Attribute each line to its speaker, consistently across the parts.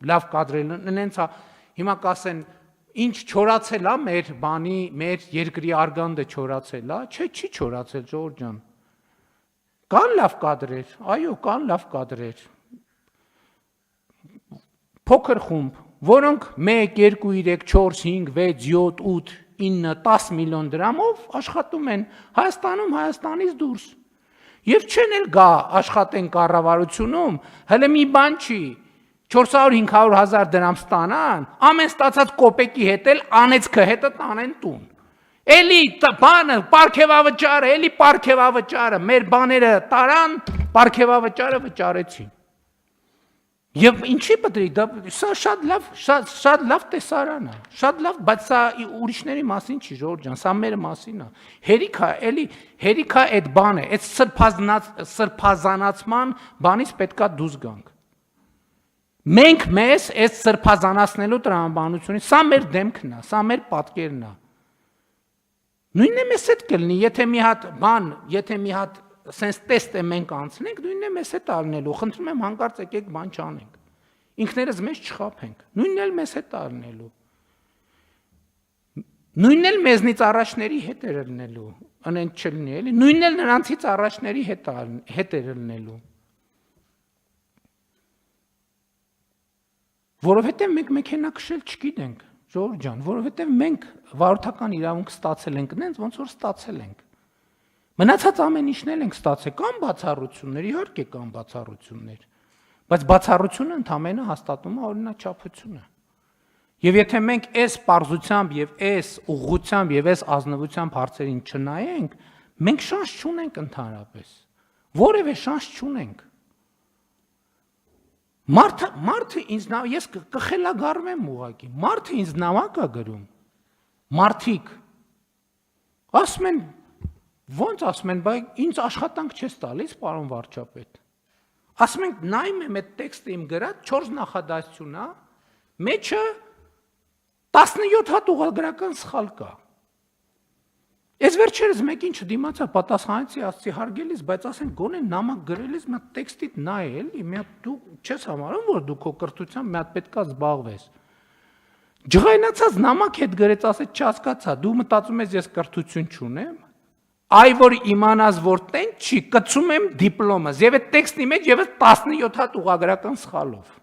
Speaker 1: լավ կադրել նենց հիմա կասեն ինչ չորացել է մեր երկրի արգանդը չորացել է, չէ, չի չորացել Ժողովուրդ ջան։ Կան լավ կադրեր, այո, կան լավ կադրեր։ Փոքր խումբ, որոնք 1, 2, 3, 4, 5, 6, 7, 8, 9, 10 միլիոն դրամով աշխատում են Հայաստանում, Հայաստանից դուրս։ Եվ չեն էլ գա աշխատեն կառավարությունում, հələ մի բան չի, 400-500 հազար դրամ ստանան, ամեն ստացած կոպեկի հետ էլ անեցքը հետը տանեն տուն։ Էլի բանը, պարգևավճարը, մեր բաները տարան, պարգևավճարը վճարեցին։ Եվ ինչի պետք է, սա շատ լավ տեսարան է, շատ լավ, բայց սա ուրիշների մասին չի, Ժողովուրդ ջան, սա մեր մասին է։ Հերիք է այդ բանը, այդ սրբազանացման բանից պետքա դուրս գանք։ Մենք մեզ այդ սրբազանացնելու տրամաբանությունից, սա մեր դեմքն է, սա մեր պատկերն է։ Նույնն է մեզ հետ կլինի, եթե մի հատ սենց տեստ է մենք անցնենք, նույնն է մեզ հետ արնելու, խնդրում եմ հանկարծ եկեք բան չանենք, ինքներս մեզ չխաբենք, նույնն էլ մեզ հետ արնելու, նույնն էլ մեզնից առաջների հետ էր ելնելու, անենք չլինի էլի, նույնն էլ նրանցից առաջների հետ էր ելնելու, որովհետև մենք մեքենա քշել չգիտենք, Ժողովուրդ ջան, որովհետև մենք վարորդական իրավունք ստացել ենք նենց, ոնց որ ստացել ենք։ Մնացած ամեն ինչն էլ ենք ստացել, կան բացառություններ, իհարկե կան բացառություններ, բայց բացառությունը ընդամենը հաստատում է օրինաչափությունը։ Եվ եթե մենք այս պարզությամբ եւ այս ուղղությամբ եւ այս ազնվությամբ հարցերին չնայենք, մենք շանս չունենք ընդհանրապես։ Որևէ շանս չունենք։ Մարդը ինձ ես կխելագարում եմ ուղղակի, մարդը ինձ նամակ է գրում, մարդիկ, ասում են, ոնց ասում են, բայց ինձ աշխատանք չես տալիս, պարոն վարչապետ, ասում ենք, նայում եմ այդ տեքստը իմ գրած, 4 նախադասություն է, մեջը 17 հատ ուղղագրական սխալ կա, ես վերջերս մեկին չդիմացա, պատասխանեցի, ասացի հարգելիս, բայց ասենք գոնե նամակ գրելիս մի հատ տեքստիդ նայ էլի, մի հատ դու չես համարում, որ դու քո կրթությամբ մի հատ պետքա զբաղվես։ Ջղայնացած նամակ հետ գրեց, ասեց չհասկացա, դու մտածում ես ես կրթություն չունեմ, այ որ իմանաս որ տենց չի, կծում եմ դիպլոմս, եւ այդ տեքստի մեջ եւս 17 հատ ուղղագրական սխալով։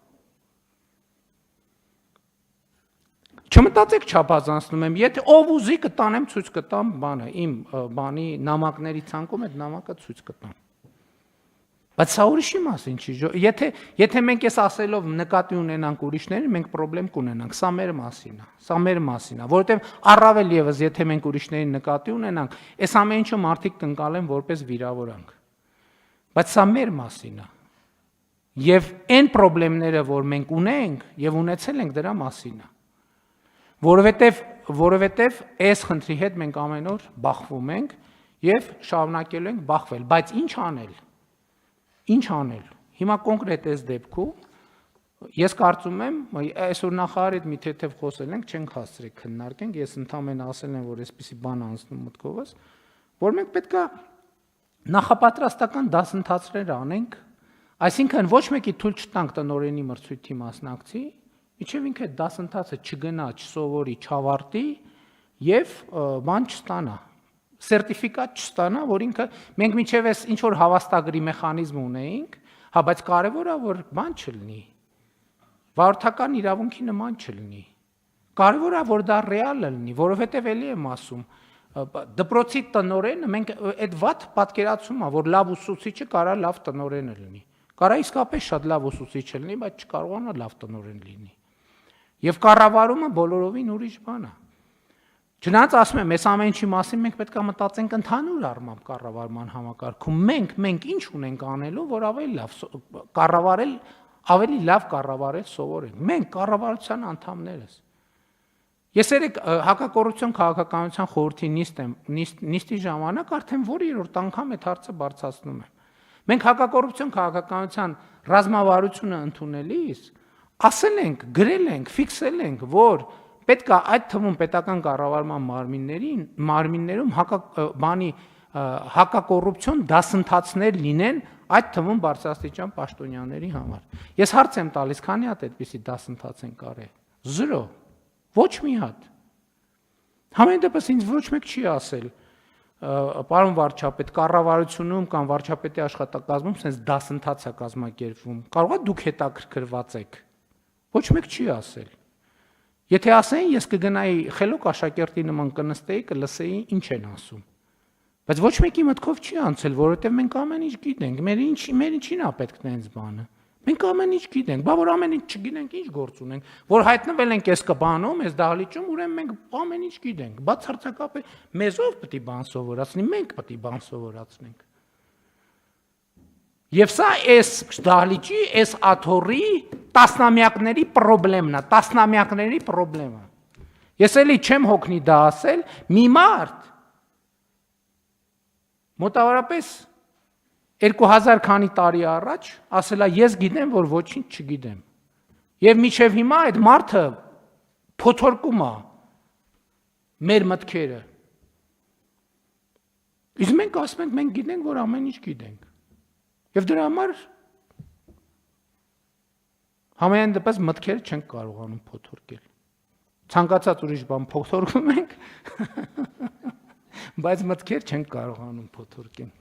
Speaker 1: Չմտածեք չափազանցնում եմ, եթե ով ուզի կտանեմ ցույց կտամ բանը, իմ բանի նամակների ցանկում այդ նամակը ցույց կտամ։ Բայց սա ուրիշի մասին չի, եթե մենք այս ասելով նկատի ունենանք ուրիշներին, մենք խնդրեմ կունենանք, սա մեր մասին է, որովհետև առավել եւս եթե մենք ուրիշներին նկատի ունենանք, այս ամեն ինչը մարդիկ կընկալեն որպես վիրավորանք։ Բայց սա մեր մասին է։ Եվ այն խնդիրները, որ մենք ունենք եւ ունեցել ենք, դրա մասին է։ Որովհետև այս խնդրի հետ մենք ամեն օր բախվում ենք եւ շարունակելու ենք բախվել, բայց ինչ անել։ Հիմա կոնկրետ այս դեպքում ես կարծում եմ, այսօր նախարարի հետ մի թեթև խոսել ենք, չենք հասցրել քննարկենք, ես ընդհանրապես ասել եմ, որ այսպիսի բան անցնում մտքովս, որ մենք պետքա նախապատրաստական դասընթացներ անենք, այսինքն ոչ մեկի թույլ չտանք տնօրենի մրցույթի մասնակցի, Իչև ինքը դասընթացը չգնա, չսովորի, չավարտի եւ բան չստանա, սերտիֆիկատ չստանա, որ ինքը մենք միջև էս ինչ որ հավաստագրի մեխանիզմ ունեինք, հա, բայց կարևորը որ բան չլինի, վարորդական իրավունքի նման չլինի, կարևորը որ դա ռեալ լինի, որովհետեւ էլի եմ ասում, դպրոցի տնօրենը մենք այդ վատ պատկերացում է, որ լավ ուսուցիչը կարա լավ տնօրենը լինի, կարա իսկապես շատ լավ ուսուցիչ լինի, բայց չկարողանա լավ տնօրեն լինի։ Եվ կառավարումը բոլորովին ուրիշ բան է։ Չնայած ասում եմ, այս ամեն ինչի մասին մենք պետք է մտածենք ընդհանուր առմամբ կառավարման համակարգում։ Մենք ինչ ունենք անելու, որ ավելի լավ կառավարել սովորենք։ Մենք կառավարության անդամներս։ Ես երեք հակակոռուպցիոն քաղաքականության խորհրդի նիստի ժամանակ արդեն որ 3-րդ անգամ այդ հարցը բարձրացնում եմ։ Մենք հակակոռուպցիոն քաղաքականության ռազմավարությունը ընդունելիս ասել ենք, գրել ենք, ֆիքսել ենք, որ պետք է այդ թվում պետական կառավարման մարմիններում հակակոռուպցիոն դասընթացներ լինեն այդ թվում բարձրաստիճան պաշտոնյաների համար։ Ես հարց եմ տալիս, քանի հատ այդպիսի դասընթաց են կարել։ 0, ոչ մի հատ։ Համեն դեպս ինձ ոչ մեկ չի ասել, պարոն վարչապետ, կառավարությունում կամ վարչապետի աշխատակազմում sense դասընթաց է կազմակերպվում։ Կարող է դուք հետաքրքրված եք։ Ոչ մեկ չի ասել։ Եթե ասեն, ես կգնայի խելոք աշակերտի նման կնստեի, կլսեի ինչ են ասում։ Բայց ոչ մեկի մտքով չի անցել, որովհետև մենք ամեն ինչ գիտենք։ Մեր ինչին է պետք տենց բանը։ Մենք ամեն ինչ գիտենք, բա որ ամեն ինչ չգիտենք, ինչ գործ ունենք, որ հայտնվել ենք այս կբանում, այս դահլիճում, ուրեմն մենք ամեն ինչ գիտենք։ Բացարձակապես մեզով պետք է բան սովորացնի, մենք պետք է բան սովորացնենք։ Եվ սա այս դահլիճի, այս աթոռի տասնամյակների խնդիրն է, տասնամյակների խնդիրը։ Ես էլի չեմ հոգնի դա ասել, մի մարդ մոտավորապես 2000 քանի տարի առաջ ասել է ես գիտեմ, որ ոչինչ չգիտեմ։ Եվ մինչև հիմա այդ մարդը փոթորկում է մեր մտքերը։ Իսկ մենք ասում ենք, մենք գիտենք, որ ամեն ինչ գիտենք։ Եվ դրա համար համենայն դեպս մտքերը չենք կարողանում փոթորկել։ Ցանկացած ուրիշ բան փոթորկում ենք, բայց մտքեր չենք կարողանում փոթորկել։